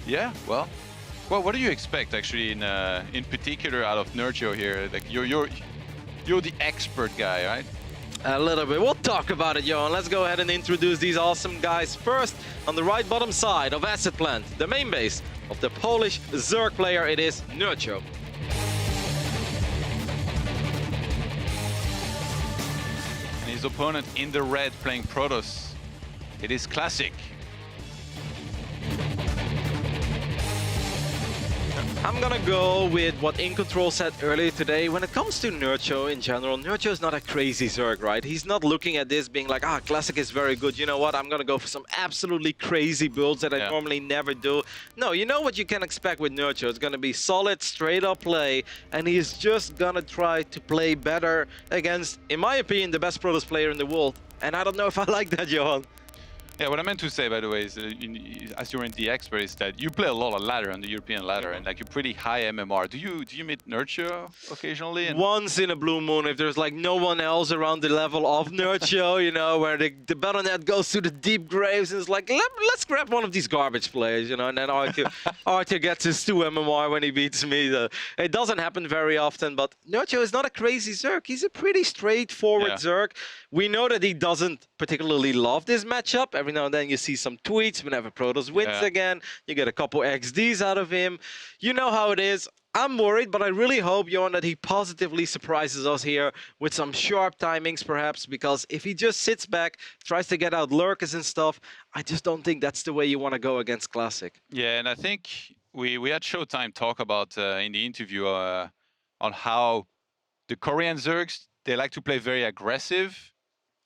Yeah, well, what do you expect actually in particular out of Nerchio here? Like you're the expert guy, right? A little bit. We'll talk about it, Johan. Let's go ahead and introduce these awesome guys. First, on the right bottom side of Asset Plant, the main base of the Polish Zerg player, it is Nerchio. And his opponent in the red playing Protoss, it is Classic. I'm gonna go with what In Control said earlier today. When it comes to Nerchio in general, Nerchio is not a crazy Zerg, right? He's not looking at this being like, Classic is very good. You know what? I'm gonna go for some absolutely crazy builds that I normally never do. No, you know what you can expect with Nerchio. It's gonna be solid, straight up play, and he's just gonna try to play better against, in my opinion, the best Protoss player in the world. And I don't know if I like that, Johan. Yeah, what I meant to say, by the way, is as you're in the expert, is that you play a lot of ladder on the European ladder, and like you're pretty high MMR. Do you meet Nerchio occasionally? And once in a blue moon, if there's like no one else around the level of Nerchio, you know, where the Battlenet goes to the deep graves and it's like, let's grab one of these garbage players, you know, and then Arthur gets his 2 MMR when he beats me. It doesn't happen very often, but Nerchio is not a crazy Zerg. He's a pretty straightforward Zerg. We know that he doesn't particularly love this matchup. Every now and then you see some tweets whenever Protoss wins again. You get a couple XDs out of him. You know how it is. I'm worried, but I really hope, Johan, that he positively surprises us here with some sharp timings, perhaps, because if he just sits back, tries to get out lurkers and stuff, I just don't think that's the way you want to go against Classic. Yeah, and I think we had Showtime talk about in the interview on how the Korean Zergs, they like to play very aggressive,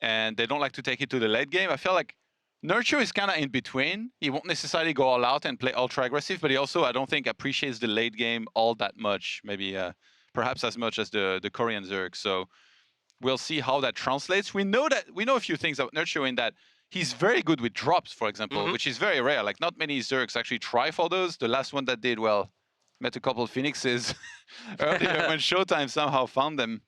and they don't like to take it to the late game. I feel like Nerchio is kind of in between. He won't necessarily go all out and play ultra aggressive, but he also, I don't think, appreciates the late game all that much. Maybe perhaps as much as the Korean Zerg. So we'll see how that translates. We know a few things about Nerchio in that he's very good with drops, for example, which is very rare. Like not many Zergs actually try for those. The last one that did, well, met a couple of Phoenixes earlier when Showtime somehow found them.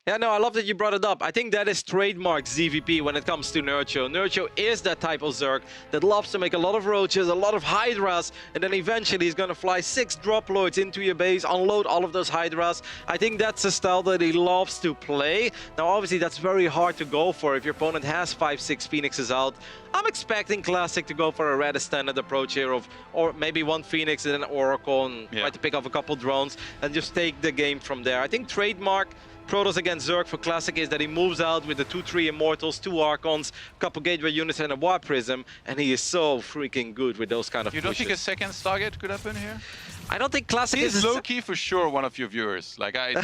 Yeah, no, I love that you brought it up. I think that is trademark ZVP when it comes to Nerchio. Nerchio is that type of Zerg that loves to make a lot of roaches, a lot of Hydras, and then eventually he's going to fly 6 drop lords into your base, unload all of those Hydras. I think that's a style that he loves to play. Now, obviously, that's very hard to go for if your opponent has 5-6 Phoenixes out. I'm expecting Classic to go for a rather standard approach here of, or maybe 1 Phoenix and an Oracle and try to pick off a couple drones and just take the game from there. I think trademark Protoss against Zerg for Classic is that he moves out with the 2-3 Immortals, 2 Archons, a couple Gateway units and a Warp Prism, and he is so freaking good with those kind of pushes. You don't think a second Stargate could happen here? I don't think Classic is low-key for sure one of your viewers. Like, I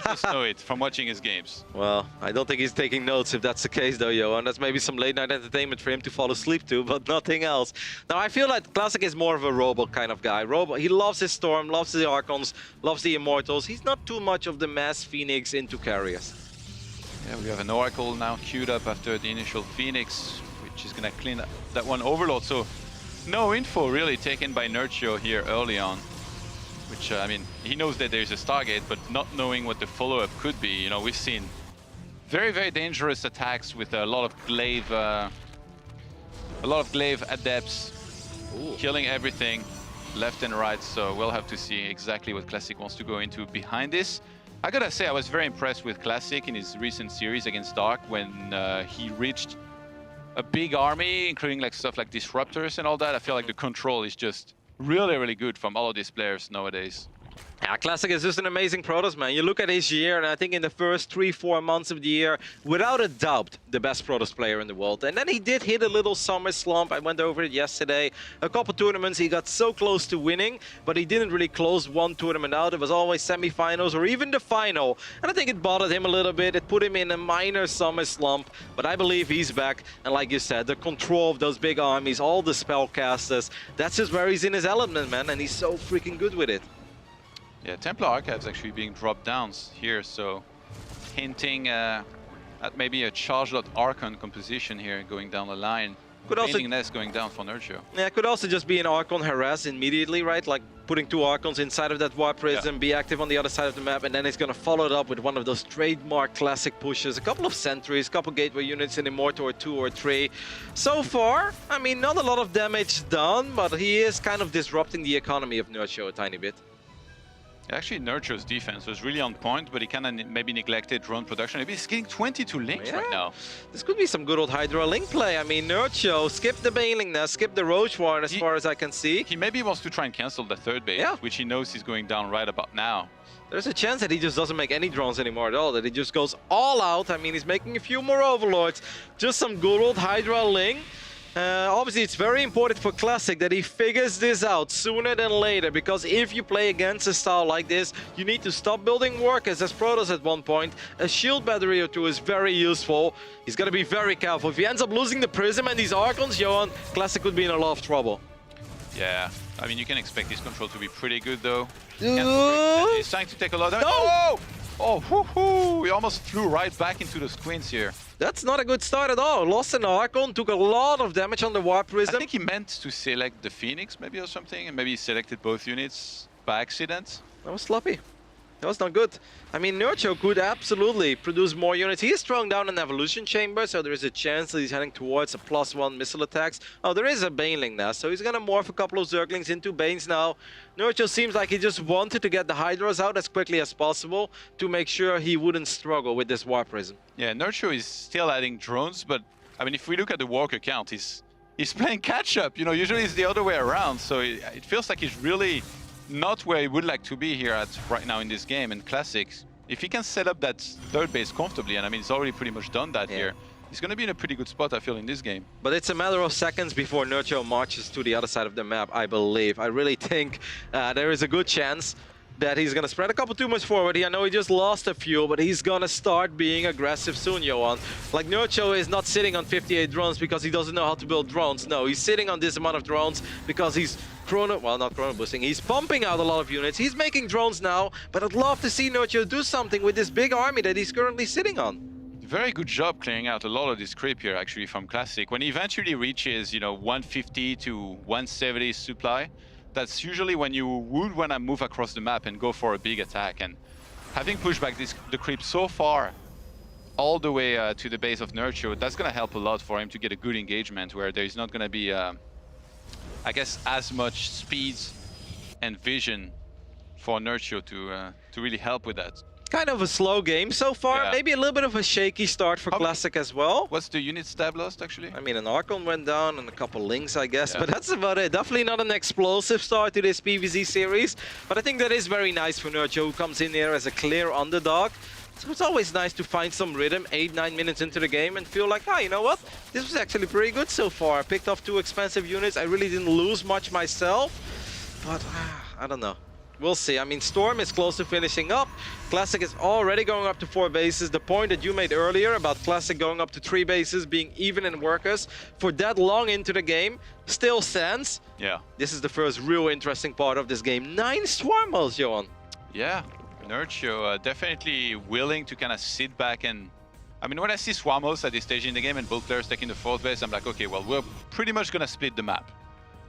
just know it from watching his games. Well, I don't think he's taking notes if that's the case though, Johan. That's maybe some late-night entertainment for him to fall asleep to, but nothing else. Now, I feel like Classic is more of a robot kind of guy. He loves his Storm, loves the Archons, loves the Immortals. He's not too much of the mass Phoenix into carriers. Yeah, we have an Oracle now queued up after the initial Phoenix, which is going to clean that one Overload. So, no info really taken by Nerchio here early on. Which, I mean, he knows that there's a Stargate, but not knowing what the follow-up could be. You know, we've seen very, very dangerous attacks with a lot of glaive adepts, killing everything left and right. So we'll have to see exactly what Classic wants to go into behind this. I gotta say, I was very impressed with Classic in his recent series against Dark when he reached a big army, including like stuff like Disruptors and all that. I feel like the control is just really, really good from all of these players nowadays. Yeah, Classic is just an amazing Protoss, man. You look at his year, and I think in the first 3-4 months of the year, without a doubt, the best Protoss player in the world. And then he did hit a little summer slump. I went over it yesterday. A couple tournaments, he got so close to winning, but he didn't really close one tournament out. It was always semifinals or even the final. And I think it bothered him a little bit. It put him in a minor summer slump, but I believe he's back. And like you said, the control of those big armies, all the spellcasters, that's just where he's in his element, man. And he's so freaking good with it. Yeah, Templar Archives actually being dropped down here, so hinting at maybe a charged out Archon composition here going down the line. Could also, Bailing nest going down for Nerchio. yeah, could also just be an Archon harass immediately, right? Like putting 2 Archons inside of that Warp Prism, be active on the other side of the map, and then he's gonna follow it up with one of those trademark classic pushes, a couple of sentries, a couple gateway units in Immortal or 2 or 3. So far, I mean, not a lot of damage done, but he is kind of disrupting the economy of Nerchio a tiny bit. Actually, Nerchio's defense was really on point, but he kind of maybe neglected drone production. Maybe he's getting 22 links right now. This could be some good old Hydra link play. I mean, Nerchio, skip the Bailing Nest, skip the Roach Warren as far as I can see. He maybe wants to try and cancel the third base, which he knows he's going down right about now. There's a chance that he just doesn't make any drones anymore at all, that he just goes all out. I mean, he's making a few more Overlords. Just some good old Hydra link. Obviously, it's very important for Classic that he figures this out sooner than later, because if you play against a style like this, you need to stop building workers as Protoss at one point. A shield battery or 2 is very useful. He's got to be very careful. If he ends up losing the Prism and these Archons, Johan, Classic could be in a lot of trouble. Yeah, I mean, you can expect his control to be pretty good, though. Ooh. He's trying to take a lot of damage. No! Oh, whoo-hoo! He almost flew right back into the squints here. That's not a good start at all. Lost an Archon, took a lot of damage on the Warp Prism. I think he meant to select the Phoenix, maybe, or something, and maybe he selected both units by accident. That was sloppy. That was not good. I mean, Nerchio could absolutely produce more units. He is throwing down an Evolution Chamber, so there is a chance that he's heading towards a +1 missile attacks. Oh, there is a Baneling Nest, so he's gonna morph a couple of Zerglings into Banes now. Nerchio seems like he just wanted to get the Hydras out as quickly as possible to make sure he wouldn't struggle with this Warp Prism. Yeah, Nerchio is still adding drones, but I mean, if we look at the walker count, he's playing catch-up. You know, usually it's the other way around, so it feels like he's really not where he would like to be here at right now in this game. In Classics, if he can set up that third base comfortably, and I mean, he's already pretty much done that here, he's going to be in a pretty good spot, I feel, in this game. But it's a matter of seconds before Nerchio marches to the other side of the map, I believe. I really think there is a good chance that he's going to spread a couple too much forward. I know he just lost a few, but he's going to start being aggressive soon, Johan. Like, Nerchio is not sitting on 58 drones because he doesn't know how to build drones. No, he's sitting on this amount of drones because he's not chrono boosting. He's pumping out a lot of units. He's making drones now, but I'd love to see Nerchio do something with this big army that he's currently sitting on. Very good job clearing out a lot of this creep here, actually, from Classic. When he eventually reaches, you know, 150 to 170 supply, that's usually when you would want to move across the map and go for a big attack. And having pushed back the creep so far, all the way to the base of Nerchio, that's going to help a lot for him to get a good engagement where there's not going to be, I guess, as much speed and vision for Nerchio to really help with that. Kind of a slow game so far. Maybe a little bit of a shaky start for Classic as well. What's the unit stab lost, actually? I mean, an Archon went down and a couple Links, I guess. But that's about it. Definitely not an explosive start to this PvZ series. But I think that is very nice for Nerchio, who comes in here as a clear underdog. So it's always nice to find some rhythm 8-9 minutes into the game and feel like, you know what? This was actually pretty good so far. I picked off 2 expensive units. I really didn't lose much myself. But I don't know. We'll see. I mean, Storm is close to finishing up. Classic is already going up to 4 bases. The point that you made earlier about Classic going up to 3 bases, being even in workers for that long into the game, still stands. Yeah. This is the first real interesting part of this game. 9 Swarmos, Johan. Yeah. Nerchio definitely willing to kind of sit back and... I mean, when I see Swarmos at this stage in the game and both players taking the 4th base, I'm like, okay, well, we're pretty much going to split the map.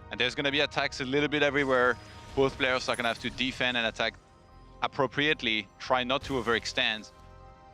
And there's going to be attacks a little bit everywhere. Both players are going to have to defend and attack appropriately, try not to overextend,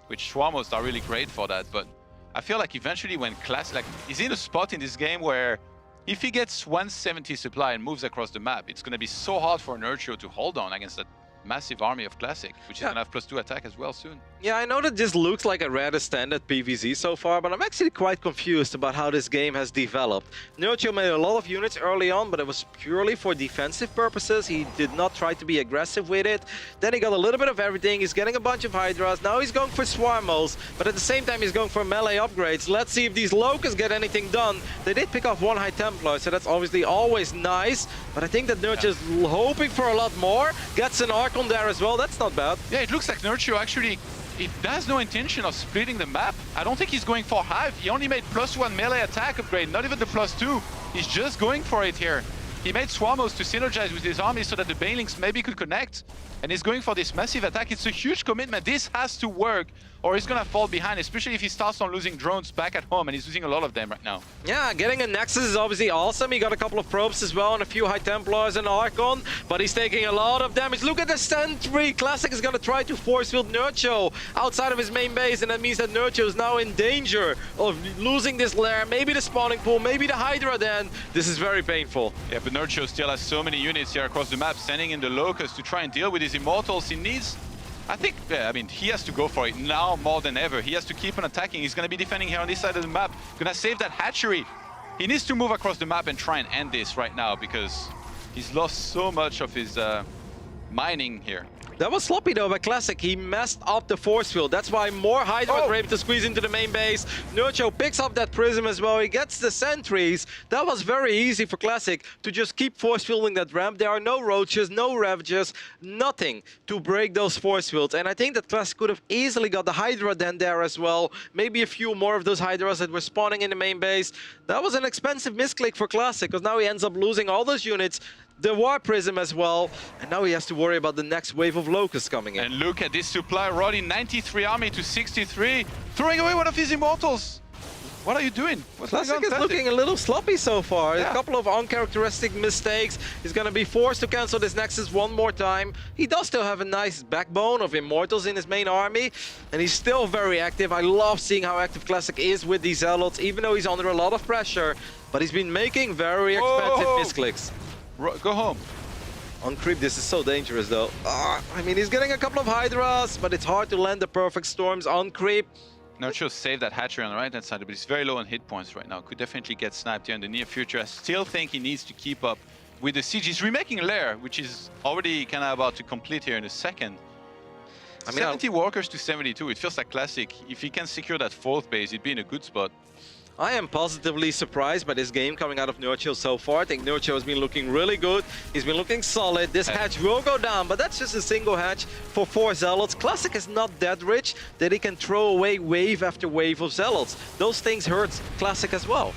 which Swarmos are really great for that. But I feel like eventually when Classic, like, he's in a spot in this game where if he gets 170 supply and moves across the map, it's going to be so hard for Nerchio to hold on against that massive army of Classic, which is going to have +2 attack as well soon. Yeah, I know that this looks like a rather standard PvZ so far, but I'm actually quite confused about how this game has developed. Nerchio made a lot of units early on, but it was purely for defensive purposes. He did not try to be aggressive with it. Then he got a little bit of everything. He's getting a bunch of Hydras. Now he's going for Swarmos, but at the same time he's going for melee upgrades. Let's see if these Locusts get anything done. They did pick off 1 High Templar, so that's obviously always nice, but I think that Nerchio's hoping for a lot more. Gets an Archon there as well. That's not bad. Yeah, it looks like Nerchio actually... He has no intention of splitting the map. I don't think he's going for Hive. He only made +1 melee attack upgrade, not even the +2. He's just going for it here. He made Swarmos to synergize with his army so that the Banelings maybe could connect. And he's going for this massive attack. It's a huge commitment. This has to work or he's gonna fall behind, especially if he starts on losing drones back at home, and he's losing a lot of them right now. Yeah, getting a Nexus is obviously awesome. He got a couple of probes as well, and a few High Templars and Archon, but he's taking a lot of damage. Look at the Sentry! Classic is gonna try to force field Nerchio outside of his main base, and that means that Nerchio is now in danger of losing this lair, maybe the spawning pool, maybe the Hydra then. This is very painful. Yeah, but Nerchio still has so many units here across the map, sending in the Locust to try and deal with his Immortals. He needs... I think, I mean, he has to go for it now more than ever. He has to keep on attacking. He's going to be defending here on this side of the map. Going to save that hatchery. He needs to move across the map and try and end this right now because he's lost so much of his mining here. That was sloppy though by Classic. He messed up the force field. That's why more Hydras were able to squeeze into the main base. Nerchio picks up that Prism as well. He gets the sentries. That was very easy for Classic to just keep force fielding that ramp. There are no roaches, no ravages, nothing to break those force fields. And I think that Classic could have easily got the Hydra then there as well. Maybe a few more of those Hydras that were spawning in the main base. That was an expensive misclick for Classic because now he ends up losing all those units. The War Prism as well, and now he has to worry about the next wave of Locusts coming in. And look at this supply, Roddy, 93 army to 63, throwing away one of his Immortals. What are you doing? What's Classic is looking a little sloppy so far. Yeah. A couple of uncharacteristic mistakes. He's going to be forced to cancel this Nexus one more time. He does still have a nice backbone of Immortals in his main army, and he's still very active. I love seeing how active Classic is with these Zealots, even though he's under a lot of pressure. But he's been making very expensive misclicks. Go home. On creep, this is so dangerous though. I mean, he's getting a couple of Hydras, but it's hard to land the perfect storms on creep. Nerchio saved that hatchery on the right-hand side, but he's very low on hit points right now. Could definitely get sniped here in the near future. I still think he needs to keep up with the siege. He's remaking Lair, which is already kind of about to complete here in a second. I mean, 70 workers to 72. It feels like Classic. If he can secure that fourth base, he'd be in a good spot. I am positively surprised by this game coming out of Nerchio so far. I think Nerchio has been looking really good. He's been looking solid. This hatch will go down, but that's just a single hatch for 4 Zealots. Classic is not that rich that he can throw away wave after wave of Zealots. Those things hurt Classic as well.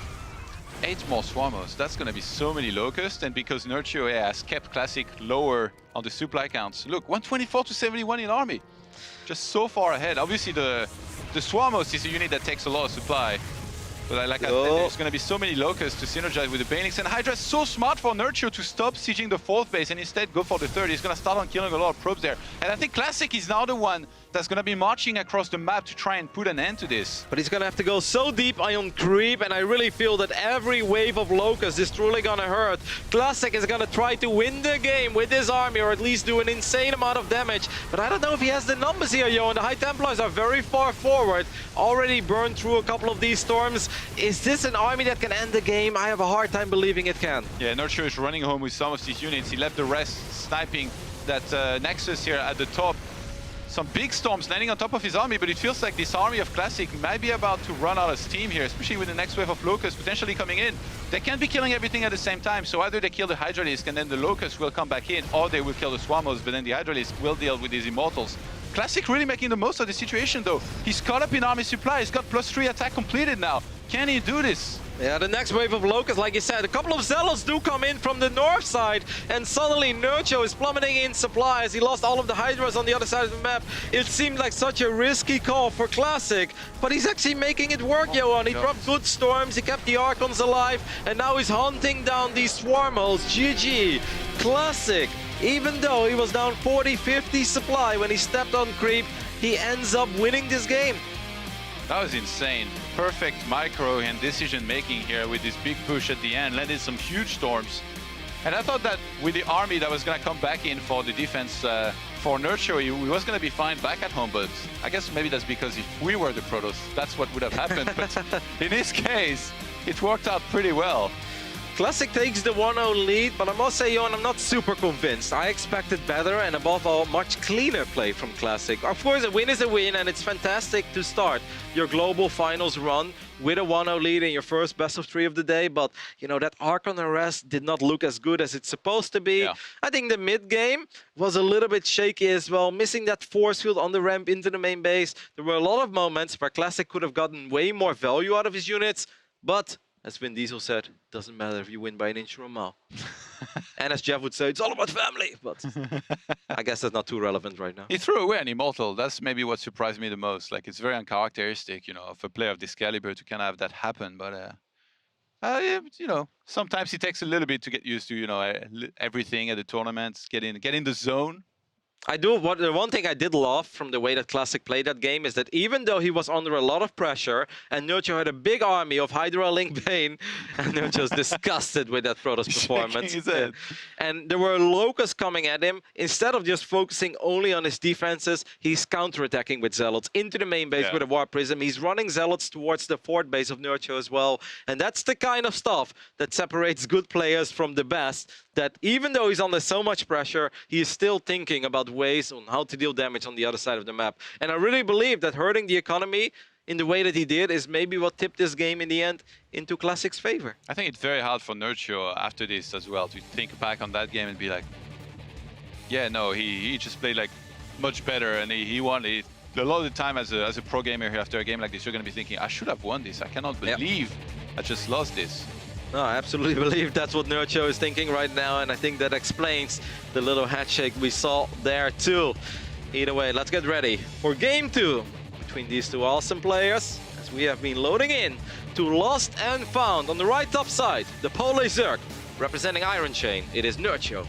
8 more Swarmos. That's going to be so many Locusts, and because Nerchio has kept Classic lower on the supply counts. Look, 124 to 71 in army. Just so far ahead. Obviously, the Swarmos is a unit that takes a lot of supply. But like I said, there's going to be so many Locusts to synergize with the Banelings. And Hydra is so smart for Nerchio to stop sieging the 4th base and instead go for the 3rd. He's going to start on killing a lot of probes there. And I think Classic is now the one that's going to be marching across the map to try and put an end to this. But he's going to have to go so deep on creep, and I really feel that every wave of Locusts is truly going to hurt. Classic is going to try to win the game with his army, or at least do an insane amount of damage. But I don't know if he has the numbers here, Yo, and the High Templars are very far forward. Already burned through a couple of these storms. Is this an army that can end the game? I have a hard time believing it can. Yeah, Nerchio is running home with some of these units. He left the rest sniping that Nexus here at the top. Some big storms landing on top of his army, but it feels like this army of Classic might be about to run out of steam here, especially with the next wave of Locusts potentially coming in. They can't be killing everything at the same time, so either they kill the Hydralisk and then the Locusts will come back in, or they will kill the Swarmos, but then the Hydralisk will deal with these Immortals. Classic really making the most of the situation though. He's caught up in army supply, he's got +3 attack completed now. Can he do this? Yeah, the next wave of Locusts, like you said, a couple of Zealots do come in from the north side, and suddenly Nerchio is plummeting in supply as he lost all of the Hydras on the other side of the map. It seemed like such a risky call for Classic, but he's actually making it work, Johan. He dropped good storms, he kept the Archons alive, and now he's hunting down these Swarmos. GG. Classic, even though he was down 40-50 supply when he stepped on creep, he ends up winning this game. That was insane. Perfect micro and decision making here with this big push at the end, landed some huge storms. And I thought that with the army that was going to come back in for the defense for Nerchio, he was going to be fine back at home, but I guess maybe that's because if we were the Protoss, that's what would have happened. But in this case, it worked out pretty well. Classic takes the 1-0 lead, but I must say, Johan, I'm not super convinced. I expected better and above all, much cleaner play from Classic. Of course, a win is a win, and it's fantastic to start your global finals run with a 1-0 lead in your first best of 3 of the day, but, you know, that Archon arrest did not look as good as it's supposed to be. Yeah. I think the mid-game was a little bit shaky as well, missing that force field on the ramp into the main base. There were a lot of moments where Classic could have gotten way more value out of his units, but as Vin Diesel said, doesn't matter if you win by an inch or a mile. And as Jeff would say, it's all about family. But I guess that's not too relevant right now. He threw away an immortal. That's maybe what surprised me the most. Like, it's very uncharacteristic, you know, of a player of this caliber to kind of have that happen. But yeah, you know, sometimes it takes a little bit to get used to, you know, everything at the tournaments, get in the zone. The one thing I did love from the way that Classic played that game is that even though he was under a lot of pressure and Nerchio had a big army of Hydra Link Bane, and Nerchio was disgusted with that Protoss performance. And there were Locusts coming at him. Instead of just focusing only on his defenses, he's counterattacking with Zealots into the main base with a Warp Prism. He's running Zealots towards the fort base of Nerchio as well. And that's the kind of stuff that separates good players from the best, that even though he's under so much pressure, he is still thinking about ways on how to deal damage on the other side of the map. And I really believe that hurting the economy in the way that he did is maybe what tipped this game in the end into Classic's favor. I think it's very hard for Nerchio after this as well to think back on that game and be like, yeah, no, he just played like much better and he won it. A lot of the time as a pro gamer here after a game like this, you're going to be thinking, I should have won this. I cannot believe I just lost this. No, I absolutely believe that's what Nerchio is thinking right now, and I think that explains the little handshake we saw there too. Either way, let's get ready for Game 2 between these two awesome players, as we have been loading in to Lost and Found. On the right top side, the Polish Zerg, representing Iron Chain, it is Nerchio.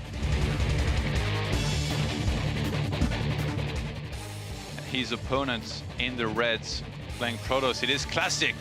His opponents in the reds playing Protoss, it is Classic.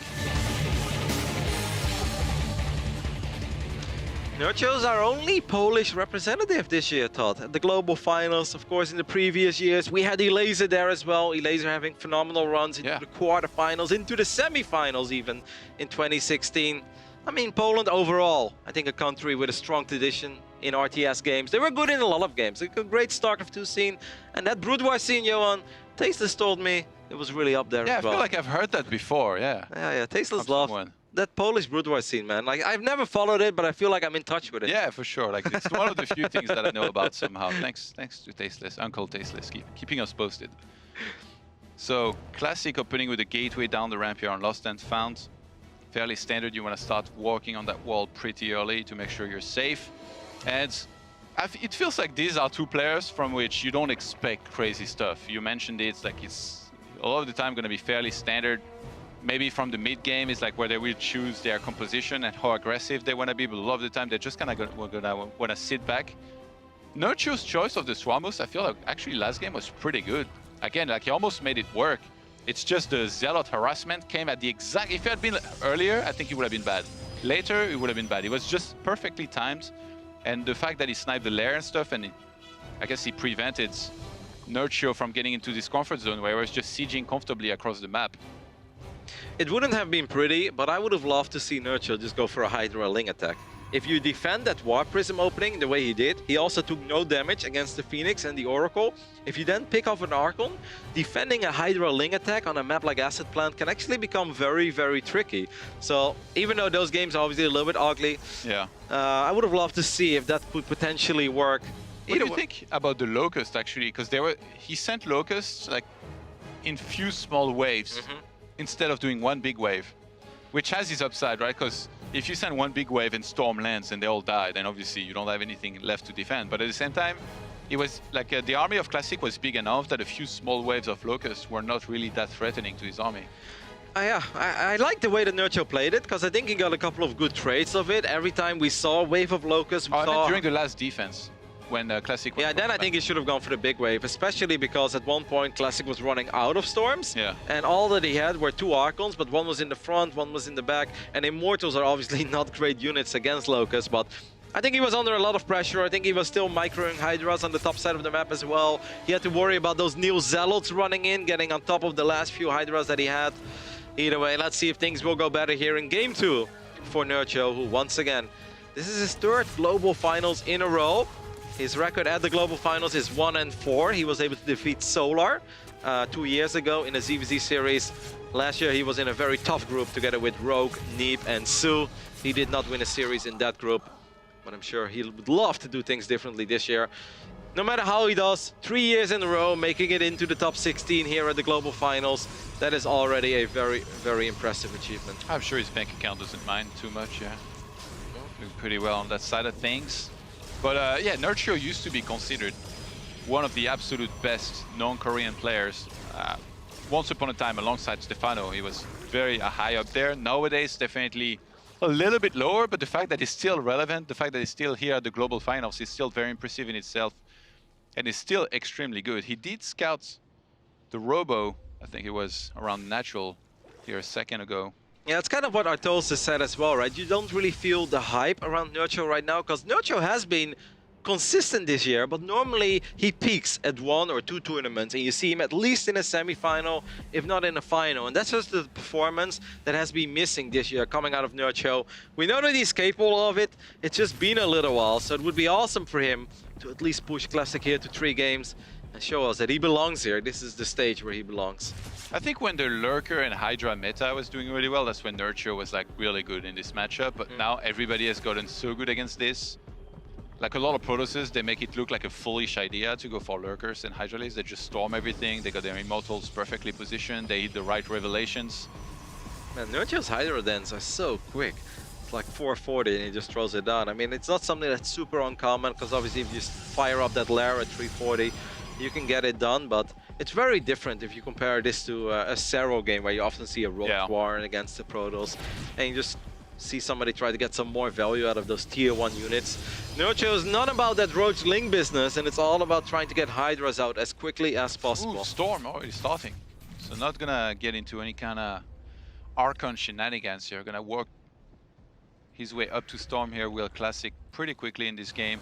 Nerchio's our only Polish representative this year, Todd. At the global finals, of course, in the previous years, we had Elazer there as well. Elazer having phenomenal runs into the quarterfinals, into the semifinals even in 2016. I mean, Poland overall, I think a country with a strong tradition in RTS games. They were good in a lot of games. A great StarCraft 2 scene. And that Boudoir scene, Johan, Tasteless told me it was really up there as well. I feel like I've heard that before, Yeah, Tasteless loved that Polish Boudoir scene, man. Like, I've never followed it, but I feel like I'm in touch with it. Yeah, for sure. Like, it's one of the few things that I know about somehow. Thanks to Tasteless, Uncle Tasteless, keeping us posted. So, Classic opening with a gateway down the ramp here on Lost and Found. Fairly standard. You want to start walking on that wall pretty early to make sure you're safe. And it feels like these are two players from which you don't expect crazy stuff. You mentioned it's like it's a lot of the time going to be fairly standard. Maybe from the mid game is like where they will choose their composition and how aggressive they want to be, but a lot of the time they're just kind of gonna want to sit back. Nerchio's choice of the Swarmos, I feel like actually last game was pretty good. Again, like he almost made it work. It's just the Zealot harassment came at the exact... If it had been earlier, I think it would have been bad. Later, it would have been bad. It was just perfectly timed. And the fact that he sniped the lair and stuff, and I guess he prevented Nerchio from getting into this comfort zone where he was just sieging comfortably across the map. It wouldn't have been pretty, but I would have loved to see Nerchio just go for a Hydra Ling attack. If you defend that Warp Prism opening the way he did, he also took no damage against the Phoenix and the Oracle. If you then pick off an Archon, defending a Hydra Ling attack on a map like Acid Plant can actually become very, very tricky. So even though those games are obviously a little bit ugly, I would have loved to see if that could potentially work. What do you think about the Locust actually? Because he sent Locusts like in few small waves instead of doing one big wave, which has its upside, right? Because if you send one big wave and Storm lands and they all die, then obviously you don't have anything left to defend. But at the same time, it was like the army of Classic was big enough that a few small waves of Locusts were not really that threatening to his army. Yeah, I like the way that Nerchio played it, because I think he got a couple of good trades of it. Every time we saw a wave of Locusts, we saw... during the last defense, when Classic was... Yeah, then I think he should have gone for the big wave, especially because at one point Classic was running out of Storms. Yeah. And all that he had were two Archons, but one was in the front, one was in the back. And Immortals are obviously not great units against Locusts, but I think he was under a lot of pressure. I think he was still microing Hydras on the top side of the map as well. He had to worry about those new Zealots running in, getting on top of the last few Hydras that he had. Either way, let's see if things will go better here in Game 2 for Nerchio, who once again, this is his third global finals in a row. His record at the global finals is 1-4. He was able to defeat Solar 2 years ago in a ZVZ series. Last year he was in a very tough group together with Rogue, Neep and Sue. He did not win a series in that group, but I'm sure he would love to do things differently this year. no matter how he does, 3 years in a row, making it into the top 16 here at the Global Finals, that is already a very, very impressive achievement. I'm sure his bank account doesn't mind too much, yeah. Doing pretty well on that side of things. But yeah, Nerchio used to be considered one of the absolute best non-Korean players. Once upon a time, alongside Stefano, he was very high up there. Nowadays, definitely a little bit lower, but the fact that he's still relevant, the fact that he's still here at the Global Finals is still very impressive in itself. And is still extremely good. He did scout the Robo, I think it was around Natural here a second ago. Yeah, it's kind of what Artosis said as well, right? You don't really feel the hype around Nerchio right now, because Nerchio has been consistent this year, but normally he peaks at 1 or 2 tournaments, and you see him at least in a semi-final, if not in a final. And that's just the performance that has been missing this year coming out of Nerchio. We know that he's capable of it, it's just been a little while, so it would be awesome for him to at least push Classic here to 3 games and show us that he belongs here. This is the stage where he belongs. I think when the Lurker and Hydra meta was doing really well, that's when Nerchio was like really good in this matchup, but now everybody has gotten so good against this. Like a lot of Protosses, they make it look like a foolish idea to go for Lurkers and Hydralisks. They just storm everything, they got their Immortals perfectly positioned, they hit the right Revelations. Man, Nerchio's Hydra Dens are so quick. It's like 440 and he just throws it down. I mean, it's not something that's super uncommon, because obviously if you just fire up that lair at 340, you can get it done, but it's very different if you compare this to a Zero game where you often see a Rogue Warren against the Protoss, and you just see somebody try to get some more value out of those tier 1 units. Nerchio is not about that Roach Ling business, and it's all about trying to get Hydras out as quickly as possible. Ooh, Storm already starting. So not gonna get into any kind of Archon shenanigans here. Gonna work his way up to Storm here, Will Classic, pretty quickly in this game.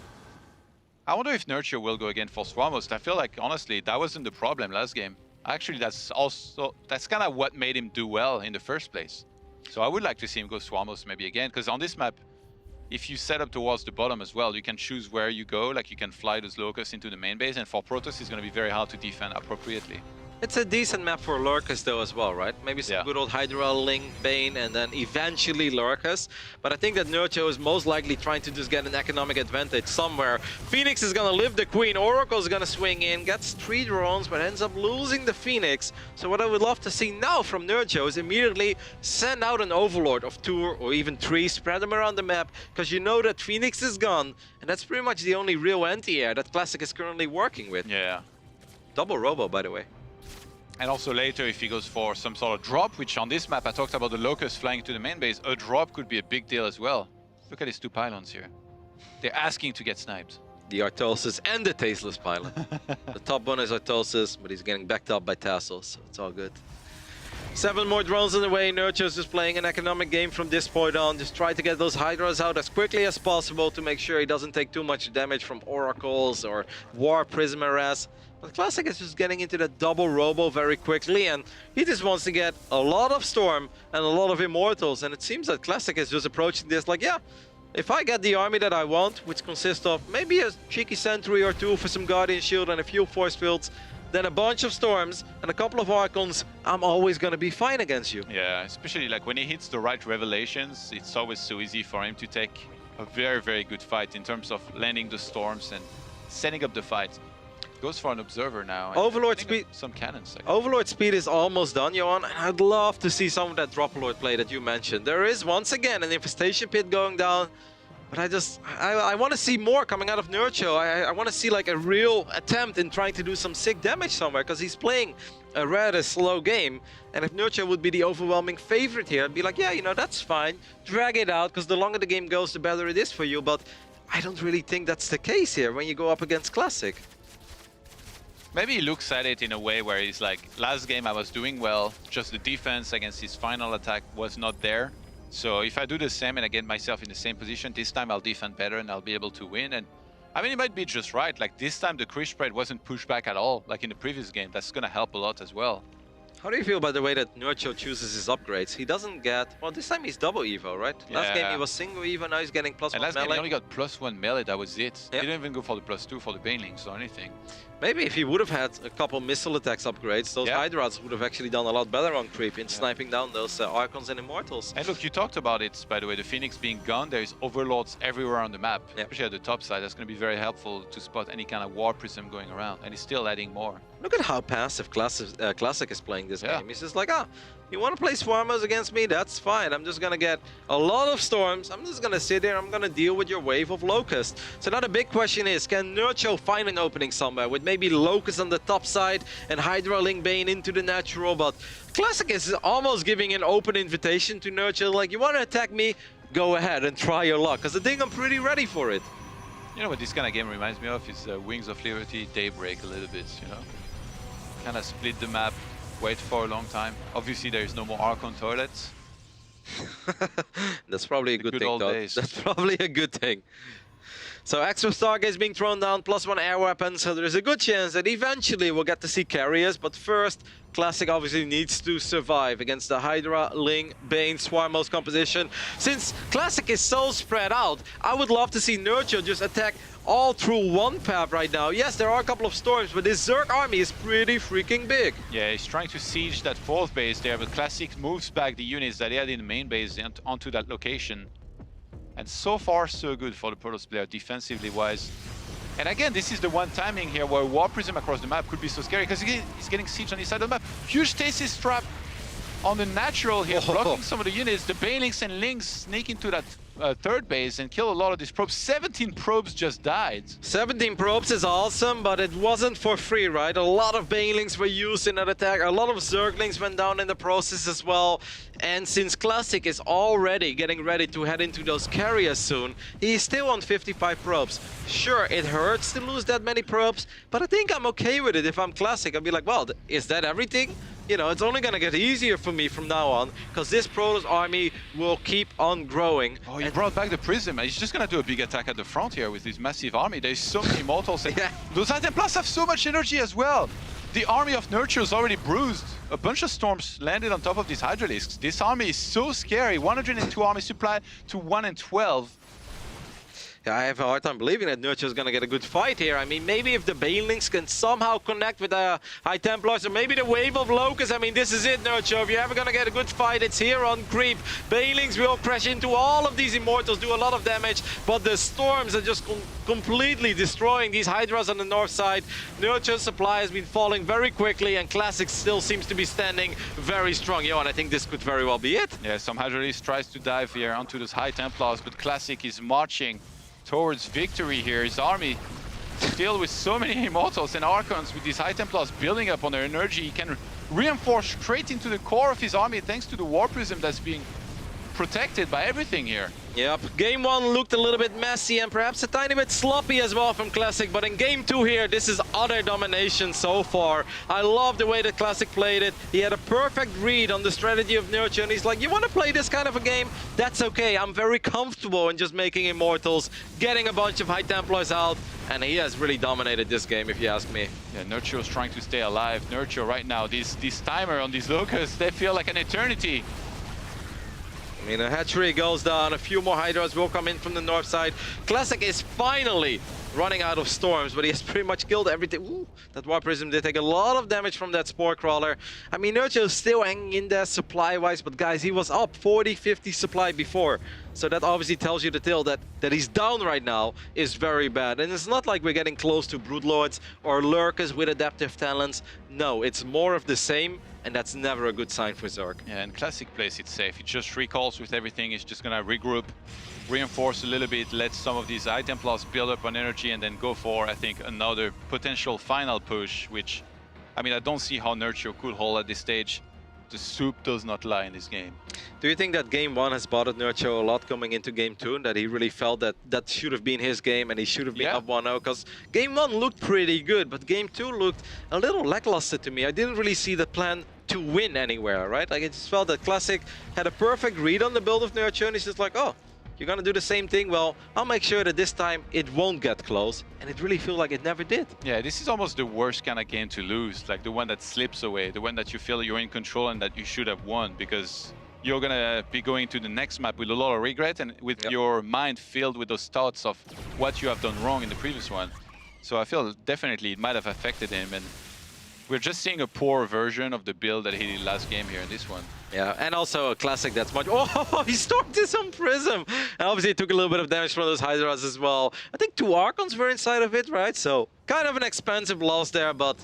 I wonder if Nerchio will go again for Swarmost. I feel like, honestly, that wasn't the problem last game. Actually, that's kind of what made him do well in the first place. So I would like to see him go Swarmost maybe again, because on this map, if you set up towards the bottom as well, you can choose where you go, like you can fly those Locusts into the main base, and for Protoss it's going to be very hard to defend appropriately. It's a decent map for Lurkers though as well, right? Maybe some good old Hydra, Ling, Bane, and then eventually Lurkers. But I think that Nerchio is most likely trying to just get an economic advantage somewhere. Phoenix is gonna live the Queen, Oracle is gonna swing in, gets 3 drones, but ends up losing the Phoenix. So what I would love to see now from Nerchio is immediately send out an Overlord of 2 or even 3, spread them around the map, because you know that Phoenix is gone, and that's pretty much the only real anti-air that Classic is currently working with. Yeah. Double Robo, by the way. And also later, if he goes for some sort of drop, which on this map I talked about the Locusts flying to the main base, a drop could be a big deal as well. Look at these 2 pylons here. They're asking to get sniped. The Artosis and the Tasteless Pylon. The top one is Artosis, but he's getting backed up by Tassels, so it's all good. 7 more drones in the way. Nerchio's just playing an economic game from this point on. Just try to get those Hydras out as quickly as possible to make sure he doesn't take too much damage from Oracles or War Prism Arras. But Classic is just getting into that double Robo very quickly, and he just wants to get a lot of Storm and a lot of Immortals. And it seems that Classic is just approaching this like, yeah, if I get the army that I want, which consists of maybe a cheeky Sentry or 2 for some Guardian Shield and a few Force Fields, then a bunch of Storms and a couple of Archons, I'm always going to be fine against you. Yeah, especially like when he hits the right Revelations, it's always so easy for him to take a very, very good fight in terms of landing the Storms and setting up the fight. Goes for an Observer now. Overlord speed. Some cannons. Overlord speed is almost done, Johan, and I'd love to see some of that Dropalord play that you mentioned. There is once again an Infestation Pit going down, but I want to see more coming out of Nerchio. I want to see like a real attempt in trying to do some sick damage somewhere, because he's playing a rather slow game. And if Nerchio would be the overwhelming favorite here, I'd be like, yeah, you know, that's fine. Drag it out, because the longer the game goes, the better it is for you. But I don't really think that's the case here when you go up against Classic. Maybe he looks at it in a way where he's like, last game I was doing well, just the defense against his final attack was not there. So if I do the same and I get myself in the same position, this time I'll defend better and I'll be able to win. And I mean, it might be just right. Like this time the Krish spread wasn't pushed back at all, like in the previous game. That's going to help a lot as well. How do you feel about the way that Nerchio chooses his upgrades? He doesn't get... Well, this time he's double Evo, right? Last game he was single Evo, now he's getting +1 melee. And last game he only got +1 melee, that was it. Yeah. He didn't even go for the +2 for the Banelings or anything. Maybe if he would have had a couple missile attacks upgrades, those Hydras would have actually done a lot better on creep in sniping down those Archons and Immortals. And look, you talked about it, by the way, the Phoenix being gone. There's overlords everywhere on the map, especially at the top side. That's going to be very helpful to spot any kind of war prism going around, and he's still adding more. Look at how passive Classic is playing this game. He's just like, you want to play Swarmers against me? That's fine. I'm just going to get a lot of Storms. I'm just going to sit there. I'm going to deal with your wave of Locusts. So now the big question is, can Nerchio find an opening somewhere with maybe Locust on the top side and Hydra Link Bane into the natural? But Classic is almost giving an open invitation to Nerchio. Like, you want to attack me? Go ahead and try your luck. Because I think I'm pretty ready for it. You know what this kind of game reminds me of? Is Wings of Liberty, Daybreak a little bit, you know? Kind of split the map. Wait for a long time. Obviously, there is no more Archon toilets. That's probably a good thing, though. That's probably a good thing. So extra Stargates being thrown down, +1 air weapon, so there's a good chance that eventually we'll get to see carriers. But first, Classic obviously needs to survive against the Hydra, Ling, Bane, Swarmos composition. Since Classic is so spread out, I would love to see Nerchio just attack all through one path right now. Yes, there are a couple of storms, but this Zerg army is pretty freaking big. Yeah, he's trying to siege that 4th base there, but Classic moves back the units that he had in the main base onto that location. And so far, so good for the Protoss player, defensively wise. And again, this is the one timing here where War Prism across the map could be so scary, because he's getting sieged on his side of the map. Huge stasis trap on the natural here, blocking some of the units. The Banelings and Lings sneak into that 3rd base and kill a lot of these probes. 17 probes just died. 17 probes is awesome, but it wasn't for free, right? A lot of Banelings were used in that attack. A lot of Zerglings went down in the process as well. And since Classic is already getting ready to head into those carriers soon, he's still on 55 probes. Sure, it hurts to lose that many probes, but I think I'm okay with it. If I'm Classic, I'll be like, well, is that everything? You know, it's only going to get easier for me from now on, because this Protoss army will keep on growing. Oh, he brought back the Prism. He's just going to do a big attack at the front here with this massive army. There's so many Immortals. Those Titan Plus have so much energy as well. The army of Nerchio is already bruised. A bunch of storms landed on top of these Hydralisks. This army is so scary. 102 army supply to 1 and 12. Yeah, I have a hard time believing that Nerchio is going to get a good fight here. I mean, maybe if the Banelings can somehow connect with the High Templars, or maybe the Wave of Locusts. I mean, this is it, Nerchio. If you're ever going to get a good fight, it's here on creep. Banelings will crash into all of these Immortals, do a lot of damage, but the Storms are just completely destroying these Hydras on the north side. Nerchio's supply has been falling very quickly, and Classic still seems to be standing very strong. Yo, and I think this could very well be it. Yeah, some Hydralisk tries to dive here onto those High Templars, but Classic is marching towards victory here. His army still with so many Immortals and Archons, with these High Templars building up on their energy. He can reinforce straight into the core of his army thanks to the War Prism that's being protected by everything here. Yep, game 1 looked a little bit messy and perhaps a tiny bit sloppy as well from Classic, but in game 2 here, this is utter domination so far. I love the way that Classic played it. He had a perfect read on the strategy of Nerchio, and he's like, you want to play this kind of a game? That's okay, I'm very comfortable in just making Immortals, getting a bunch of High Templars out, and he has really dominated this game, if you ask me. Yeah, Nerchio's trying to stay alive. Nerchio right now, this timer on these Locusts, they feel like an eternity. I mean, a hatchery goes down, a few more Hydras will come in from the north side. Classic is finally running out of storms, but he has pretty much killed everything. Ooh, that War Prism did take a lot of damage from that Spore Crawler. I mean, Nerchio is still hanging in there supply-wise, but guys, he was up 40, 50 supply before. So that obviously tells you the tale that he's down right now is very bad. And it's not like we're getting close to Broodlords or Lurkers with adaptive talents. No, it's more of the same, and that's never a good sign for Zerg. Yeah, and Classic plays it safe. He just recalls with everything. He's just gonna regroup, reinforce a little bit, let some of these High Templars build up on energy, and then go for, I think, another potential final push, which, I mean, I don't see how Nerchio could hold at this stage. The soup does not lie in this game. Do you think that game 1 has bothered Nerchio a lot coming into game 2, and that he really felt that that should have been his game and he should have been up 1-0? Because game 1 looked pretty good, but game 2 looked a little lackluster to me. I didn't really see the plan to win anywhere, right? Like, I just felt that Classic had a perfect read on the build of Nerchio, and he's just like, oh, you're gonna do the same thing? Well, I'll make sure that this time it won't get close, and it really feels like it never did. Yeah, this is almost the worst kind of game to lose, like the one that slips away, the one that you feel you're in control and that you should have won, because you're gonna be going to the next map with a lot of regret and with your mind filled with those thoughts of what you have done wrong in the previous one. So I feel definitely it might have affected him, and we're just seeing a poor version of the build that he did last game here in this one. Yeah, and also a Classic that's much... Oh, he stormed this on Prism! And obviously it took a little bit of damage from those Hydras as well. I think 2 Archons were inside of it, right? So kind of an expensive loss there, but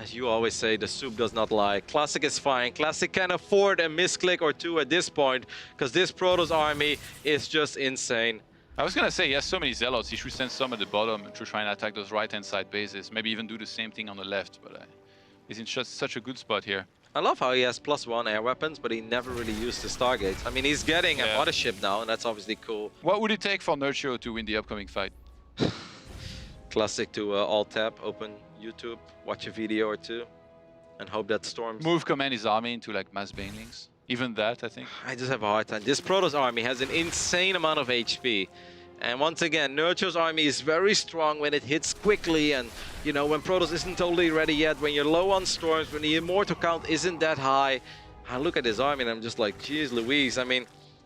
as you always say, the soup does not lie. Classic is fine. Classic can afford a misclick or 2 at this point, because this Protoss army is just insane. I was gonna say, he has so many Zealots, he should send some at the bottom to try and attack those right-hand side bases. Maybe even do the same thing on the left, but he's in just such a good spot here. I love how he has +1 air weapons, but he never really used the Stargates. I mean, he's getting a mothership now, and that's obviously cool. What would it take for Nerchio to win the upcoming fight? Classic to alt-tab, open YouTube, watch a video or 2, and hope that storms... Move command his army into like mass banelings. Even that, I think. I just have a hard time. This Protoss army has an insane amount of HP. And once again, Nerchio's army is very strong when it hits quickly, and you know, when Protoss isn't totally ready yet, when you're low on storms, when the immortal count isn't that high. I look at his army and I'm just like, geez Louise. I mean,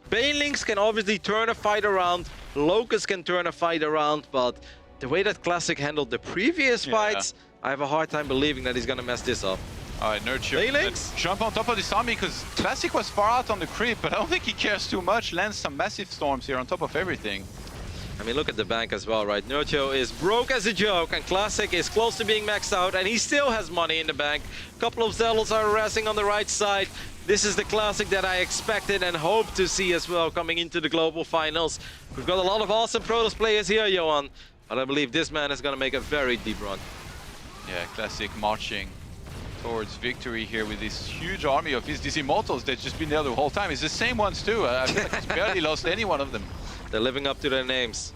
Banelings can obviously turn a fight around, Locusts can turn a fight around, but the way that Classic handled the previous fights, I have a hard time believing that he's gonna mess this up. Alright, Nerchio, let's jump on top of this army, because Classic was far out on the creep, but I don't think he cares too much. Lands some massive storms here on top of everything. I mean, look at the bank as well, right? Nerchio is broke as a joke, and Classic is close to being maxed out, and he still has money in the bank. A couple of Zealots are harassing on the right side. This is the Classic that I expected and hoped to see as well coming into the global finals. We've got a lot of awesome Protoss players here, Johan, but I believe this man is going to make a very deep run. Yeah, Classic marching towards victory here with this huge army of his. These Immortals that's just been there the whole time. It's the same ones too. I feel like he's barely lost any one of them. They're living up to their names.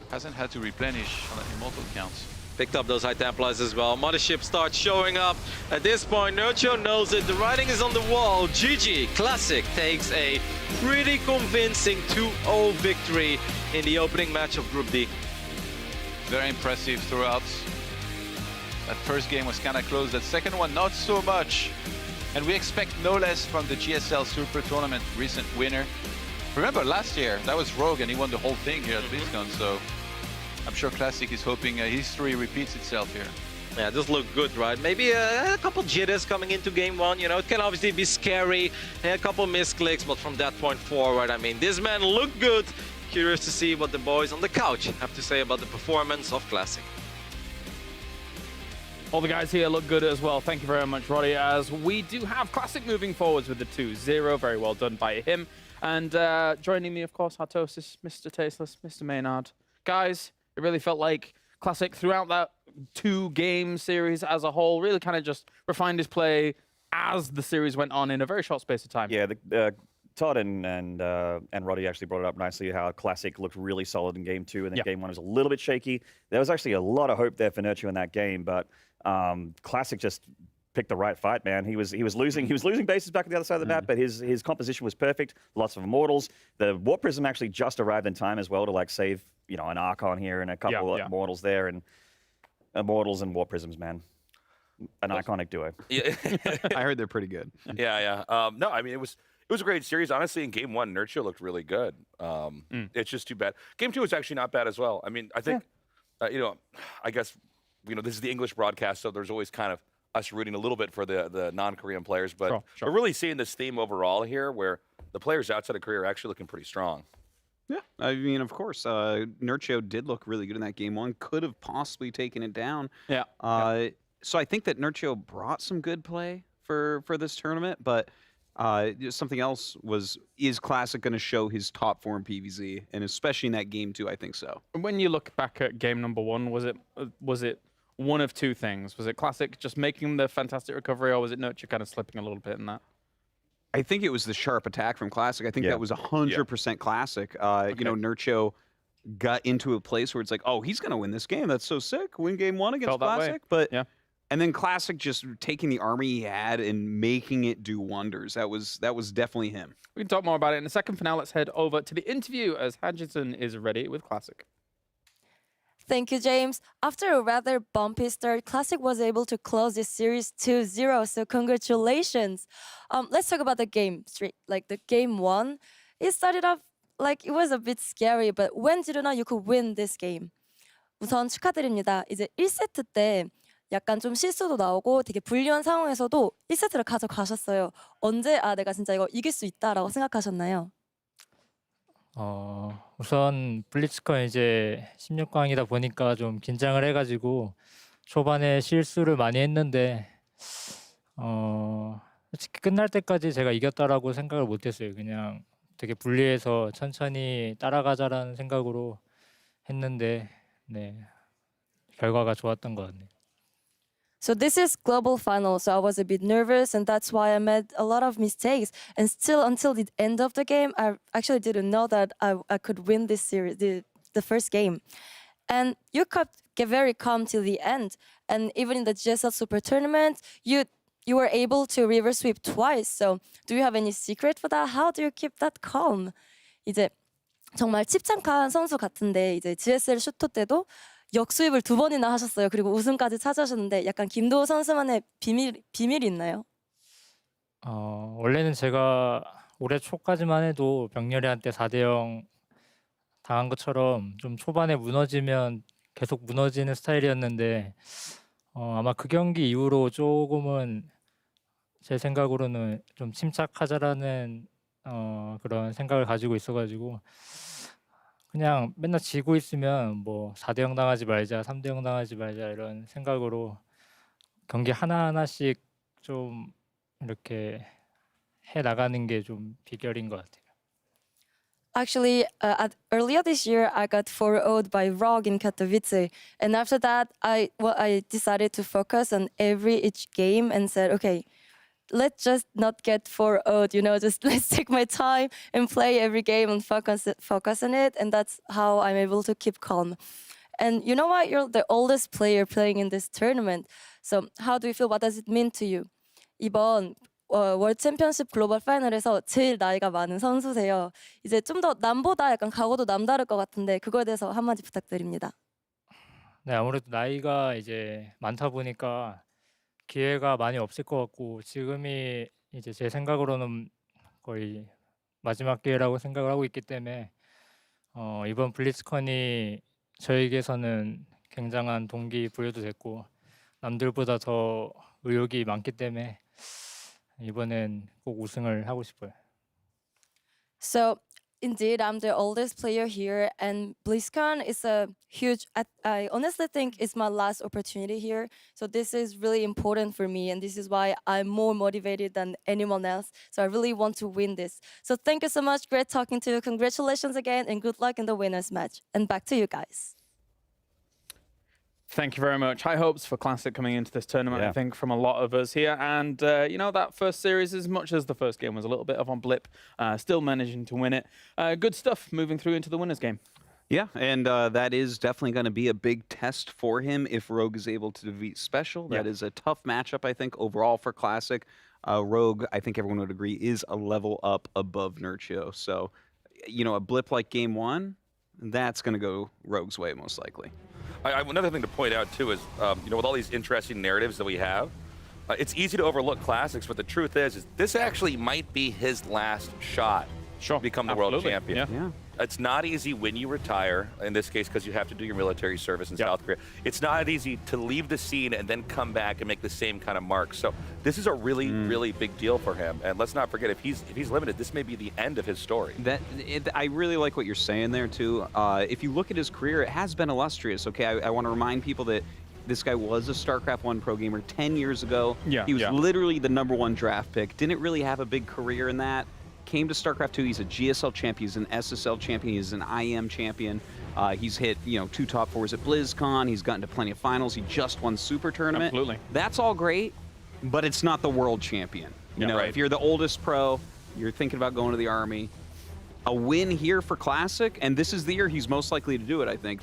Hasn't had to replenish on the Immortal counts. Picked up those High Templars as well. Mothership starts showing up. At this point, Nerchio knows it. The writing is on the wall. GG. Classic takes a pretty convincing 2-0 victory in the opening match of Group D. Very impressive throughout. That first game was kind of close. That second one, not so much. And we expect no less from the GSL Super Tournament recent winner. Remember last year, that was Rogue and he won the whole thing here at BlizzCon, so I'm sure Classic is hoping history repeats itself here. Yeah, this looked good, right? Maybe a couple jitters coming into game 1, you know, it can obviously be scary. A couple misclicks, but from that point forward, I mean, this man looked good. Curious to see what the boys on the couch have to say about the performance of Classic. All the guys here look good as well. Thank you very much, Roddy, as we do have Classic moving forwards with the 2-0. Very well done by him. And joining me, of course, Hartosis, Mr. Tasteless, Mr. Maynard. Guys, it really felt like Classic throughout that 2-game series as a whole really kind of just refined his play as the series went on in a very short space of time. Yeah, Todd and Roddy actually brought it up nicely how Classic looked really solid in game 2, and then game 1 was a little bit shaky. There was actually a lot of hope there for Nerchio in that game, but Classic just picked the right fight, man. He was losing bases back on the other side of the map, but his composition was perfect. Lots of Immortals. The Warp Prism actually just arrived in time as well to like save, you know, an Archon here and a couple of Immortals there, and Immortals and Warp Prisms, man. An iconic duo. Yeah. I heard they're pretty good. Yeah. No, I mean, it was a great series. Honestly, in game 1, Nerchio looked really good. It's just too bad. Game 2 was actually not bad as well. I mean, I think, you know, I guess, you know, this is the English broadcast, so there's always kind of us rooting a little bit for the non-Korean players, but we're really seeing this theme overall here where the players outside of Korea are actually looking pretty strong. Yeah, I mean, of course, Nerchio did look really good in that game 1. Could have possibly taken it down. Yeah. So I think that Nerchio brought some good play for this tournament, but something else is Classic going to show his top form PvZ, and especially in that game 2, I think so. When you look back at game number 1, was it one of two things? Was it Classic just making the fantastic recovery, or was it Nerchio kind of slipping a little bit in that? I think it was the sharp attack from Classic. I think that was 100% Classic. You know, Nerchio got into a place where it's like, oh, he's going to win this game. That's so sick. Win game 1 against Classic. But and then Classic just taking the army he had and making it do wonders. That was definitely him. We can talk more about it in a second. For now, let's head over to the interview as Hutchinson is ready with Classic. Thank you, James. After a rather bumpy start, Classic was able to close this series 2-0, so congratulations. Let's talk about the game. Like the game 1, it started off like it was a bit scary, but when did you know you could win this game? 우선 축하드립니다. 이제 1세트 때 약간 좀 실수도 나오고 되게 불리한 상황에서도 1세트를 가져가셨어요. 언제 내가 진짜 이거 이길 수 있다라고 생각하셨나요? 우선 블리츠컨 이제 16강이다 보니까 좀 긴장을 해가지고 초반에 실수를 많이 했는데 솔직히 끝날 때까지 제가 이겼다라고 생각을 못했어요. 그냥 되게 불리해서 천천히 따라가자라는 생각으로 했는데 네, 결과가 좋았던 것 같네요. So this is global final, so I was a bit nervous and that's why I made a lot of mistakes. And still until the end of the game, I actually didn't know that I could win this series, the first game. And you get very calm till the end. And even in the GSL Super Tournament, you were able to reverse sweep twice. So do you have any secret for that? How do you keep that calm? 이제 정말 침착한 선수 같은데 이제 GSL 슈터 때도 역수입을 2번이나 하셨어요. 그리고 우승까지 차지하셨는데 약간 김도우 선수만의 비밀이 있나요? 원래는 제가 올해 초까지만 해도 병렬이한테 4대0 당한 것처럼 좀 초반에 무너지면 계속 무너지는 스타일이었는데 아마 그 경기 이후로 조금은 제 생각으로는 좀 침착하자라는 그런 생각을 가지고 있어가지고 그냥 맨날 지고 있으면 뭐 4대0 당하지 말자, 3대0 당하지 말자 이런 생각으로 경기 하나하나씩 좀 이렇게 해 나가는 게 좀 비결인 것 같아요. Actually, earlier this year, I got 4-0'd by ROG in Katowice. And after that, I decided to focus on each game and said, okay, let's just not get 4-0'd, just let's take my time and play every game and focus on it. And that's how I'm able to keep calm. And you know what? You're the oldest player playing in this tournament. So how do you feel? What does it mean to you? 이번 월드 챔피언십 글로벌 파이널에서 제일 나이가 많은 선수세요. 이제 좀 더 남보다 약간 각오도 남다를 것 같은데 그거에 대해서 한마디 부탁드립니다. 네, 아무래도 나이가 이제 많다 보니까 기회가 많이 없을 것 같고 지금이 이제 제 생각으로는 거의 마지막 기회라고 생각을 하고 있기 때문에 이번 블리츠컨이 저에게서는 굉장한 동기부여도 됐고 남들보다 더 의욕이 많기 때문에 이번엔 꼭 우승을 하고 싶어요. So indeed, I'm the oldest player here, and BlizzCon is a huge. I honestly think it's my last opportunity here. So this is really important for me, and this is why I'm more motivated than anyone else. So I really want to win this. So thank you so much. Great talking to you. Congratulations again, and good luck in the winners match. And back to you guys. Thank you very much. High hopes for Classic coming into this tournament, I think, from a lot of us here. And, that first series, as much as the first game was a little bit of a blip, still managing to win it. Good stuff moving through into the winners game. Yeah, and that is definitely going to be a big test for him if Rogue is able to defeat Special. That is a tough matchup, I think, overall for Classic. Rogue, I think everyone would agree, is a level up above Nerchio. So, a blip like Game 1, that's going to go Rogue's way, most likely. Another thing to point out, too, is, with all these interesting narratives that we have, it's easy to overlook Classics, but the truth is this actually might be his last shot to become the world champion. Yeah. It's not easy when you retire, in this case, because you have to do your military service in South Korea. It's not easy to leave the scene and then come back and make the same kind of mark. So this is a really, really big deal for him. And let's not forget, if he's limited, this may be the end of his story. I really like what you're saying there, too. If you look at his career, it has been illustrious. Okay, I want to remind people that this guy was a StarCraft 1 pro gamer 10 years ago. He was literally the #1 draft pick. Didn't really have a big career in that. Came to StarCraft 2, he's a GSL champion, he's an SSL champion, he's an IM champion. He's hit, 2 top 4s at BlizzCon, he's gotten to plenty of finals, he just won Super Tournament. Absolutely. That's all great, but it's not the world champion. If you're the oldest pro, you're thinking about going to the Army, a win here for Classic, and this is the year he's most likely to do it, I think.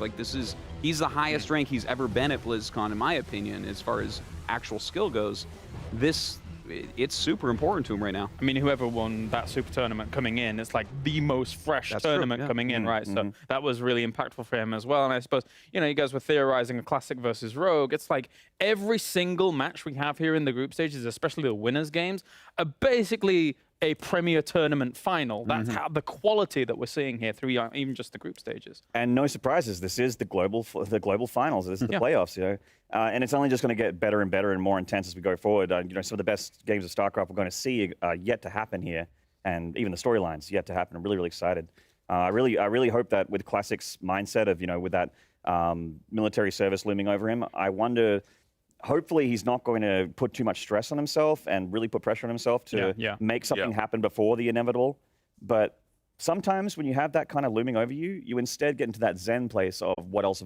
He's the highest rank he's ever been at BlizzCon, in my opinion, as far as actual skill goes. It's super important to him right now. I mean, whoever won that Super Tournament coming in, it's like the most fresh tournament coming in, right? So that was really impactful for him as well. And I suppose, you guys were theorizing a Classic versus Rogue. It's like every single match we have here in the group stages, especially the winners games, are basically a Premier Tournament final. That's how the quality that we're seeing here through even just the group stages. And no surprises, this is the global finals. This is the playoffs, you know, and it's only just going to get better and better and more intense as we go forward. You know, some of the best games of StarCraft we're going to see yet to happen here, and even the storylines yet to happen. I'm really, really excited. I really hope that with Classic's mindset of, you know, with that military service looming over him, I wonder. Hopefully, he's not going to put too much stress on himself and really put pressure on himself to make something happen before the inevitable. But sometimes when you have that kind of looming over you, you instead get into that zen place of what else